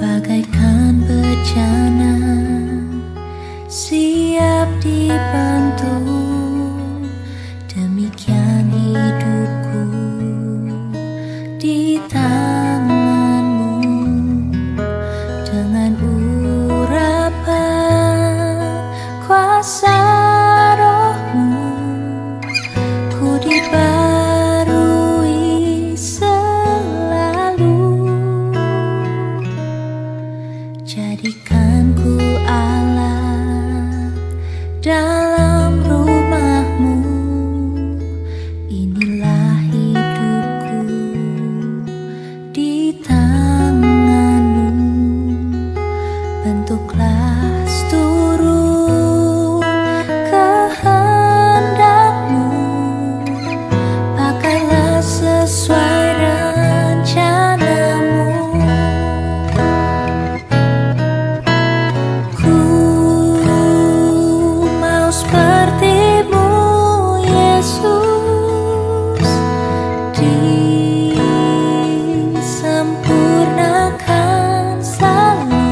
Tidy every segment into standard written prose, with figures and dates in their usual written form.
Bagaikan bencana siap dibantu, demikian hidupku di tanganmu. Dengan urapan kuasa rohmu, ku dibarui selalu. Jadikan ku alat dalam rumahmu, inilah hidupku di tanganmu. Bentuklah seturut kehendakmu, pakailah sesuai rencanamu. Ku mau seperti-Mu, Yesus, disempurnakan selalu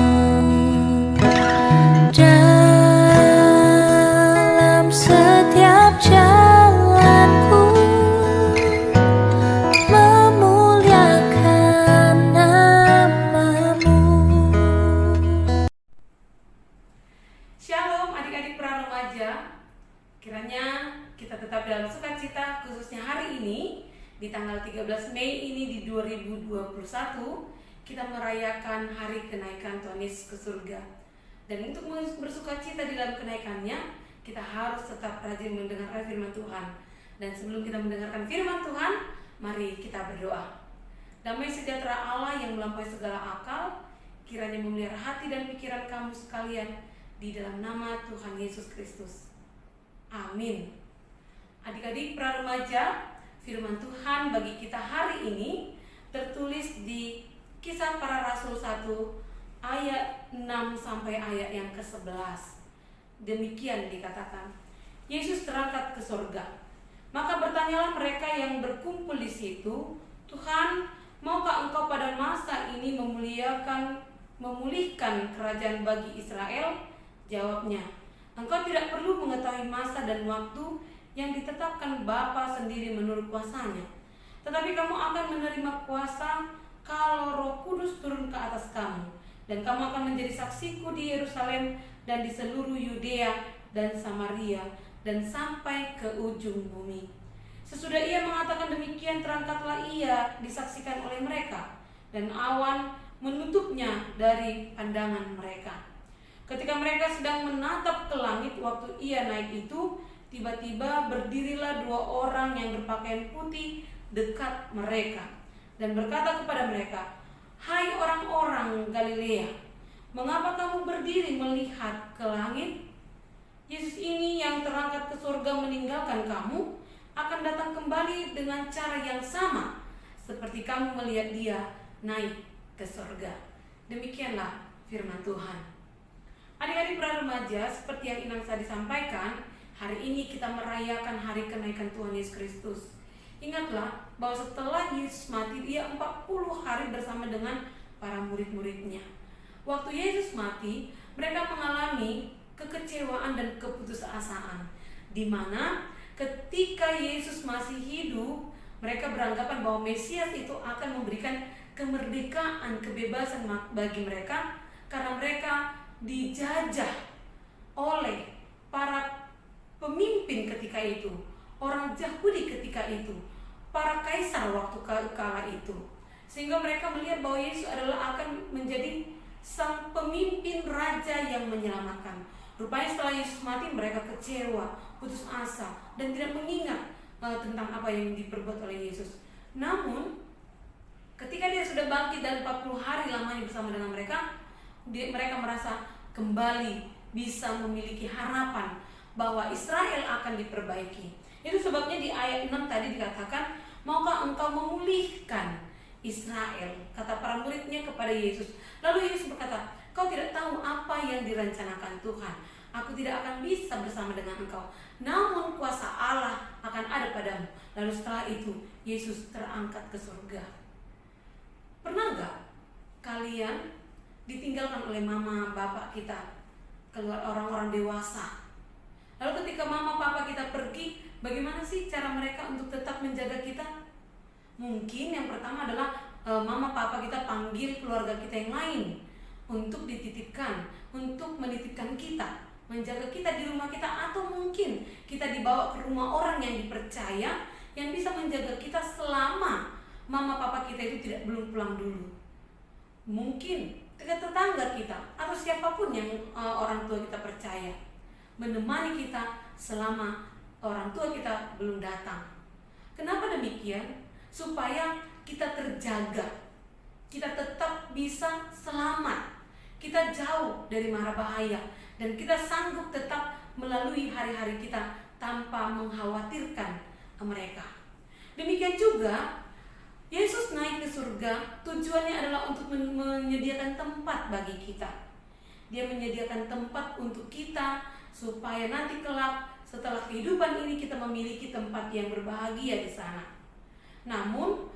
dalam setiap jalanku, memuliakan nama-Mu. Shalom adik-adik pra-remaja, kiranya kita tetap dalam sukacita, khususnya hari ini di tanggal 13 Mei ini di 2021 kita merayakan hari kenaikan Tuhan Yesus ke surga. Dan untuk bersukacita di dalam kenaikannya, kita harus tetap rajin mendengarkan firman Tuhan. Dan sebelum kita mendengarkan firman Tuhan, mari kita berdoa. Damai sejahtera Allah yang melampaui segala akal, kiranya memelihara hati dan pikiran kamu sekalian di dalam nama Tuhan Yesus Kristus. Amin. Adik-adik pra-remaja, firman Tuhan bagi kita hari ini tertulis di Kisah Para Rasul 1 ayat 6 sampai ayat yang ke-11. Demikian dikatakan, Yesus terangkat ke surga. Maka bertanyalah mereka yang berkumpul di situ, Tuhan, maukah Engkau pada masa ini memulihkan kerajaan bagi Israel? Jawabnya, Engkau tidak perlu mengetahui masa dan waktu yang ditetapkan Bapa sendiri menurut kuasanya. Tetapi kamu akan menerima kuasa kalau Roh Kudus turun ke atas kamu. Dan kamu akan menjadi saksiku di Yerusalem dan di seluruh Yudea dan Samaria dan sampai ke ujung bumi. Sesudah ia mengatakan demikian, terangkatlah ia disaksikan oleh mereka, dan awan menutupnya dari pandangan mereka. Ketika mereka sedang menatap ke langit waktu ia naik itu, tiba-tiba berdirilah dua orang yang berpakaian putih dekat mereka dan berkata kepada mereka, "Hai orang-orang Galilea, mengapa kamu berdiri melihat ke langit? Yesus ini yang terangkat ke surga meninggalkan kamu akan datang kembali dengan cara yang sama seperti kamu melihat dia naik ke surga." Demikianlah firman Tuhan. Adik-adik pra-remaja, seperti yang Inang tadi sampaikan, hari ini kita merayakan hari kenaikan Tuhan Yesus Kristus. Ingatlah bahwa setelah Yesus mati, dia 40 hari bersama dengan para murid-muridnya. Waktu Yesus mati, mereka mengalami kekecewaan dan keputusasaan, di mana ketika Yesus masih hidup, mereka beranggapan bahwa Mesias itu akan memberikan kemerdekaan, kebebasan bagi mereka, karena mereka dijajah oleh para pemimpin ketika itu, orang Yahudi ketika itu, para kaisar waktu kala itu, sehingga mereka melihat bahwa Yesus adalah akan menjadi sang pemimpin raja yang menyelamatkan. Rupanya setelah Yesus mati, mereka kecewa, putus asa, dan tidak mengingat tentang apa yang diperbuat oleh Yesus. Namun ketika dia sudah bangkit dan 40 hari lamanya bersama dengan mereka, mereka merasa kembali bisa memiliki harapan bahwa Israel akan diperbaiki. Itu sebabnya di ayat 6 tadi dikatakan, maukah engkau memulihkan Israel? Kata para muridnya kepada Yesus. Lalu Yesus berkata, kau tidak tahu apa yang direncanakan Tuhan. Aku tidak akan bisa bersama dengan engkau, namun kuasa Allah akan ada padamu. Lalu setelah itu Yesus terangkat ke surga. Pernah gak kalian ditinggalkan oleh mama bapak kita, keluar orang-orang dewasa? Lalu ketika mama papa kita pergi, bagaimana sih cara mereka untuk tetap menjaga kita? Mungkin yang pertama adalah mama papa kita panggil keluarga kita yang lain untuk dititipkan, untuk menitipkan kita, menjaga kita di rumah kita. Atau mungkin kita dibawa ke rumah orang yang dipercaya, yang bisa menjaga kita selama mama papa kita itu belum pulang dulu. Mungkin tetangga kita atau siapapun yang orang tua kita percaya, menemani kita selama orang tua kita belum datang. Kenapa demikian? Supaya kita terjaga, kita tetap bisa selamat, kita jauh dari mara bahaya, dan kita sanggup tetap melalui hari-hari kita tanpa mengkhawatirkan mereka. Demikian juga Yesus naik ke surga, tujuannya adalah untuk menyediakan tempat bagi kita. Dia menyediakan tempat untuk kita supaya nanti kelak setelah kehidupan ini kita memiliki tempat yang berbahagia di sana. Namun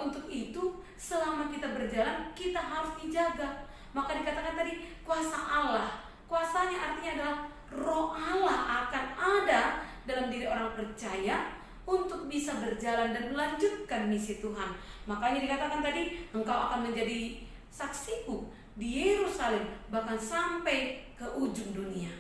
untuk itu selama kita berjalan kita harus dijaga. Maka dikatakan tadi kuasa Allah. Kuasanya artinya adalah Roh Allah akan ada dalam diri orang percaya untuk bisa berjalan dan melanjutkan misi Tuhan. Makanya dikatakan tadi, engkau akan menjadi saksiku di Yerusalem, bahkan sampai ke ujung dunia.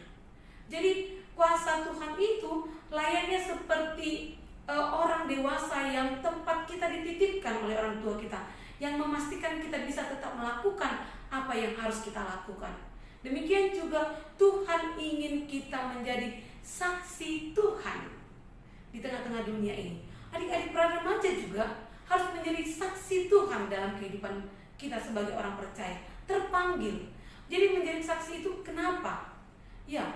Jadi kuasa Tuhan itu layaknya seperti orang dewasa yang tempat kita dititipkan oleh orang tua kita, yang memastikan kita bisa tetap melakukan apa yang harus kita lakukan. Demikian juga Tuhan ingin kita menjadi saksi Tuhan di tengah-tengah dunia ini. Adik-adik para remaja juga harus menjadi saksi Tuhan dalam kehidupan kita sebagai orang percaya, terpanggil. Jadi menjadi saksi itu kenapa? Ya,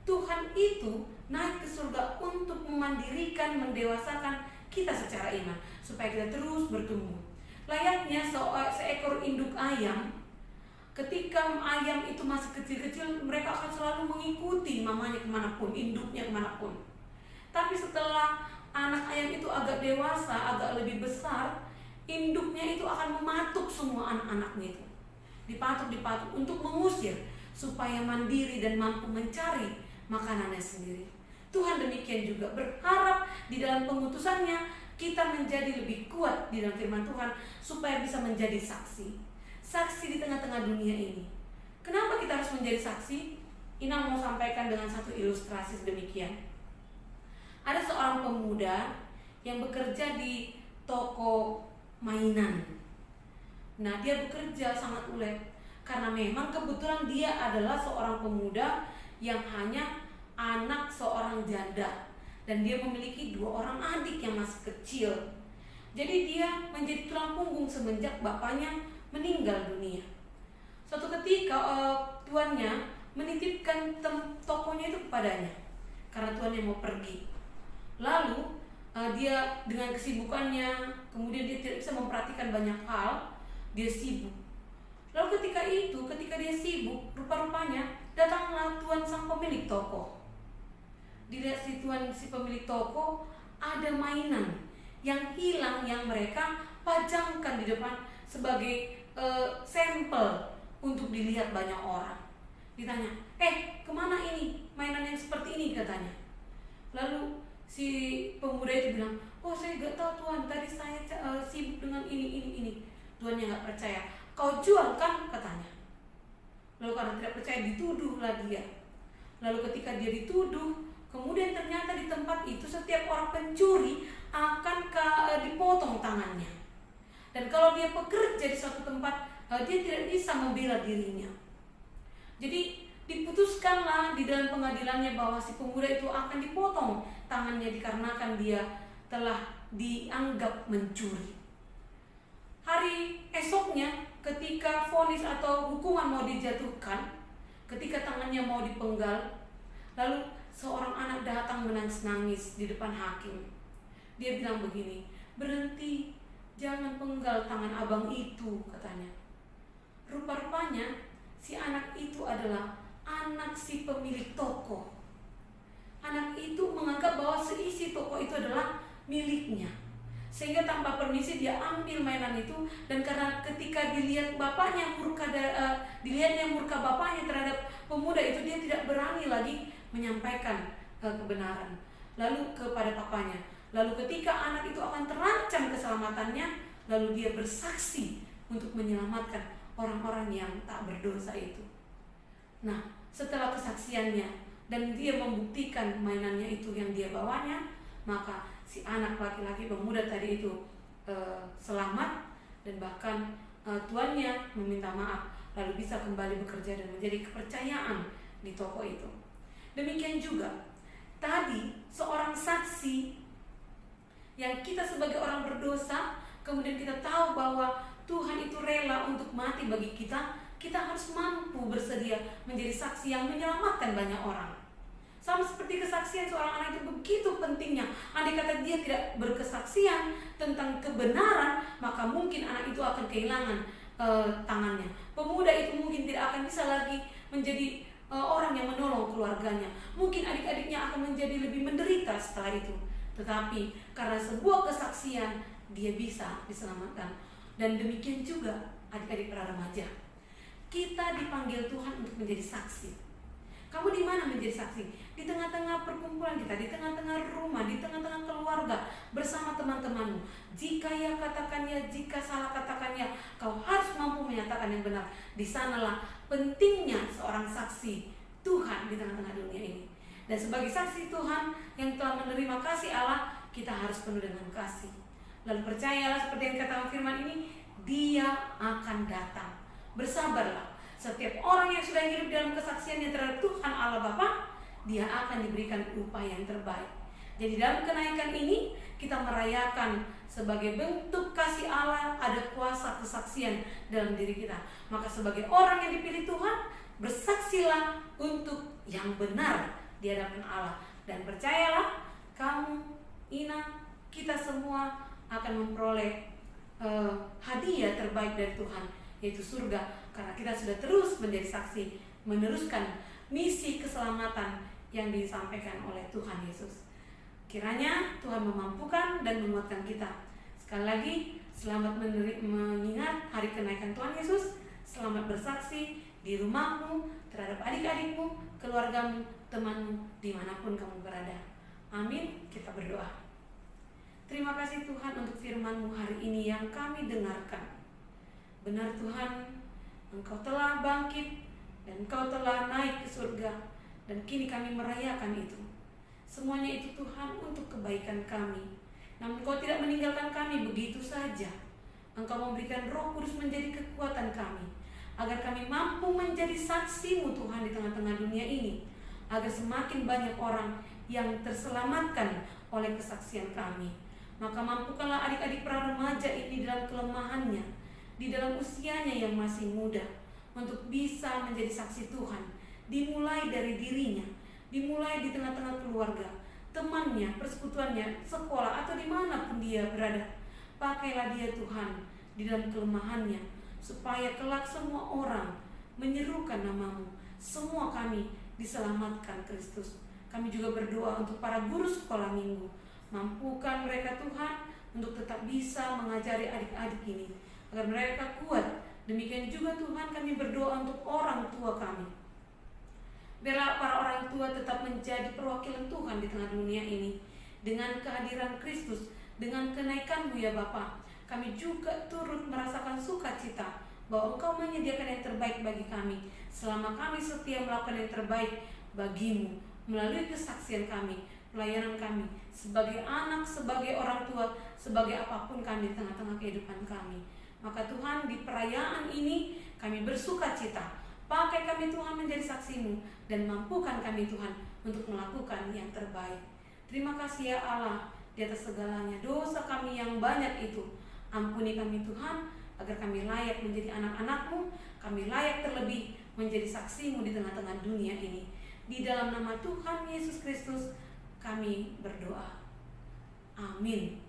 Tuhan itu naik ke surga untuk memandirikan, mendewasakan kita secara iman, supaya kita terus bertumbuh. Layaknya seekor induk ayam, ketika ayam itu masih kecil-kecil, mereka akan selalu mengikuti mamanya kemanapun, induknya kemanapun. Tapi setelah anak ayam itu agak dewasa, agak lebih besar, induknya itu akan mematuk semua anak-anaknya itu. Dipatuk untuk mengusir, supaya mandiri dan mampu mencari makanannya sendiri. Tuhan demikian juga berharap di dalam pengutusannya kita menjadi lebih kuat di dalam firman Tuhan, supaya bisa menjadi saksi. Saksi di tengah-tengah dunia ini. Kenapa kita harus menjadi saksi? Ina mau sampaikan dengan satu ilustrasi sedemikian. Ada seorang pemuda yang bekerja di toko mainan. Nah, dia bekerja sangat ulet karena memang kebetulan dia adalah seorang pemuda yang hanya anak seorang janda, dan dia memiliki 2 orang adik yang masih kecil. Jadi dia menjadi tulang punggung semenjak bapaknya meninggal dunia. Suatu ketika tuannya menitipkan tokonya itu kepadanya karena tuannya mau pergi. Lalu dia dengan kesibukannya, kemudian dia tidak bisa memperhatikan banyak hal, dia sibuk. Lalu ketika dia sibuk, rupa-rupanya datanglah tuan sang pemilik toko. Dilihat si pemilik toko ada mainan yang hilang, yang mereka pajangkan di depan sebagai sampel untuk dilihat banyak orang. Ditanya, kemana ini mainan yang seperti ini, katanya. Lalu si pemuda itu bilang, saya gak tahu tuan, tadi saya sibuk dengan ini. Tuannya gak percaya. Kau jual kan, katanya. Lalu karena tidak percaya, dituduhlah dia. Lalu ketika dia dituduh, kemudian ternyata di tempat itu setiap orang pencuri akan dipotong tangannya. Dan kalau dia bekerja di suatu tempat, dia tidak bisa membela dirinya. Jadi diputuskanlah di dalam pengadilannya bahwa si pemuda itu akan dipotong tangannya dikarenakan dia telah dianggap mencuri. Hari esoknya ketika vonis atau hukuman mau dijatuhkan, ketika tangannya mau dipenggal, lalu seorang anak datang menangis-nangis di depan hakim. Dia bilang begini, "Berhenti, jangan penggal tangan abang itu," katanya. Rupa-rupanya si anak itu adalah anak si pemilik toko. Anak itu menganggap bahwa seisi toko itu adalah miliknya. sehingga tanpa permisi dia ambil mainan itu. Dan karena ketika dilihat bapaknya dilihatnya murka bapaknya terhadap pemuda itu, dia tidak berani lagi menyampaikan kebenaran lalu kepada papanya. Lalu ketika anak itu akan terancam keselamatannya, lalu dia bersaksi untuk menyelamatkan orang-orang yang tak berdosa itu. Nah, setelah kesaksiannya dan dia membuktikan mainannya itu yang dia bawanya, maka si anak laki-laki pemuda tadi itu selamat, dan bahkan tuannya meminta maaf, lalu bisa kembali bekerja dan menjadi kepercayaan di toko itu. Demikian juga tadi seorang saksi yang kita sebagai orang berdosa, kemudian kita tahu bahwa Tuhan itu rela untuk mati bagi kita, kita harus mampu bersedia menjadi saksi yang menyelamatkan banyak orang. Sama seperti kesaksian seorang anak itu begitu pentingnya. Andai kata dia tidak berkesaksian tentang kebenaran, maka mungkin anak itu akan kehilangan tangannya. Pemuda itu mungkin tidak akan bisa lagi menjadi orang yang menolong keluarganya. Mungkin adik-adiknya akan menjadi lebih menderita setelah itu. Tetapi karena sebuah kesaksian, dia bisa diselamatkan. Dan demikian juga adik-adik para remaja. Kita dipanggil Tuhan untuk menjadi saksi. Kamu di mana menjadi saksi? Di tengah-tengah perkumpulan kita, di tengah-tengah rumah, di tengah-tengah keluarga, bersama teman-temanmu. Jika ya katakannya, jika salah katakannya, kau harus mampu menyatakan yang benar. Di sanalah pentingnya seorang saksi Tuhan di tengah-tengah dunia ini. Dan sebagai saksi Tuhan yang telah menerima kasih Allah, kita harus penuh dengan kasih. Lalu percayalah seperti yang kata firman ini, Dia akan datang. Bersabarlah. Setiap orang yang sudah hidup dalam kesaksiannya terhadap Tuhan Allah Bapa, dia akan diberikan upah yang terbaik. Jadi dalam kenaikan ini kita merayakan sebagai bentuk kasih Allah, ada kuasa kesaksian dalam diri kita. Maka sebagai orang yang dipilih Tuhan, bersaksilah untuk yang benar di hadapan Allah. Dan percayalah, kamu, Ina, kita semua akan memperoleh hadiah terbaik dari Tuhan, yaitu surga, karena kita sudah terus menjadi saksi, meneruskan misi keselamatan yang disampaikan oleh Tuhan Yesus. Kiranya Tuhan memampukan dan menguatkan kita. Sekali lagi, selamat mengingat hari kenaikan Tuhan Yesus. Selamat bersaksi di rumahmu, terhadap adik-adikmu, keluargamu, temanmu, dimanapun kamu berada. Amin. Kita berdoa. Terima kasih Tuhan untuk firman-Mu hari ini yang kami dengarkan. Benar Tuhan, Engkau telah bangkit dan Engkau telah naik ke surga, dan kini kami merayakan itu. Semuanya itu Tuhan untuk kebaikan kami. Namun Engkau tidak meninggalkan kami begitu saja. Engkau memberikan Roh Kudus menjadi kekuatan kami, agar kami mampu menjadi saksi-Mu Tuhan di tengah-tengah dunia ini, agar semakin banyak orang yang terselamatkan oleh kesaksian kami. Maka mampukanlah adik-adik para remaja ini dalam kelemahannya, di dalam usianya yang masih muda, untuk bisa menjadi saksi Tuhan. Dimulai dari dirinya, dimulai di tengah-tengah keluarga, temannya, persekutuannya, sekolah, atau dimanapun dia berada. Pakailah dia Tuhan di dalam kelemahannya, supaya kelak semua orang menyerukan nama-Mu. Semua kami diselamatkan Kristus. Kami juga berdoa untuk para guru sekolah minggu. Mampukan mereka Tuhan untuk tetap bisa mengajari adik-adik ini, agar mereka kuat. Demikian juga Tuhan, kami berdoa untuk orang tua kami. Biarlah para orang tua tetap menjadi perwakilan Tuhan di tengah dunia ini. Dengan kehadiran Kristus, dengan kenaikan-Mu ya Bapa, kami juga turut merasakan sukacita bahwa Engkau menyediakan yang terbaik bagi kami, selama kami setia melakukan yang terbaik bagi-Mu, melalui kesaksian kami, pelayanan kami, sebagai anak, sebagai orang tua, sebagai apapun kami di tengah-tengah kehidupan kami. Maka Tuhan, di perayaan ini kami bersukacita. Pakai kami Tuhan menjadi saksi-Mu, dan mampukan kami Tuhan untuk melakukan yang terbaik. Terima kasih ya Allah, di atas segalanya dosa kami yang banyak itu. Ampuni kami Tuhan, agar kami layak menjadi anak-anak-Mu, kami layak terlebih menjadi saksi-Mu di tengah-tengah dunia ini. Di dalam nama Tuhan Yesus Kristus kami berdoa. Amin.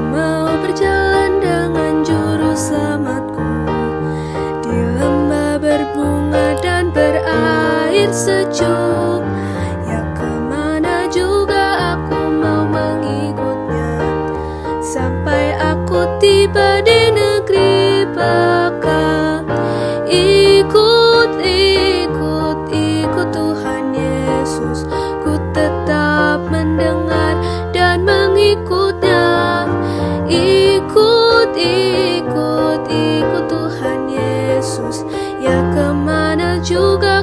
Mau berjalan dengan juru selamatku di lembah berbunga dan tiba di negeri baka. Ikut, ikut, ikut Tuhan Yesus. Ku tetap mendengar dan mengikutnya. Ikut, ikut, ikut Tuhan Yesus. Ya kemana juga